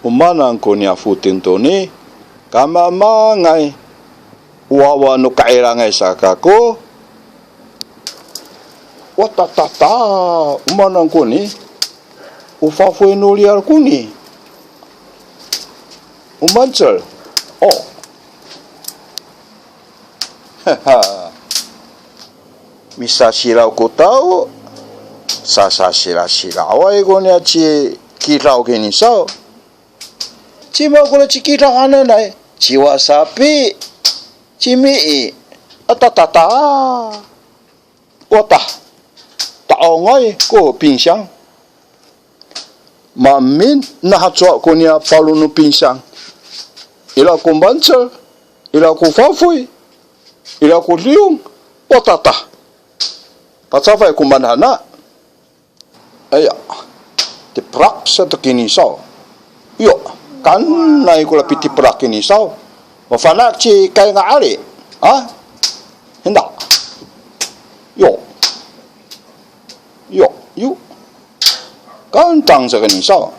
Umanang ko niya futin to ni kamamangay uwawa no kairangay sa kako watatata umanang ko ni ufafue no liar ko ni umansel oh misa silaw ko tao sasa silaw ay ko niya chi kiraw kini sao Cima kula cikita kana nai, ciwa sapi, cimi, atatata, wata, taongai ko pinsang, mamin nahatswa ko niya palunu pinsang, ila ko bansel, ila ko fafui, ila ko liung, watata, patsafay ko manhana, aya, tiprak sa takinisaw, yo. Kan nai kula piti perak ini sao mafanak ci kai nga ali ha hendak yo kan tang sa kani sao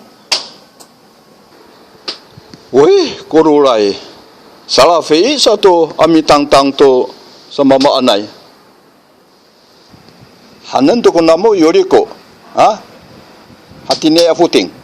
woi korulai salah fei satu ami tang to sama ma anai hanan to ko namo yoriko ha hatine afuting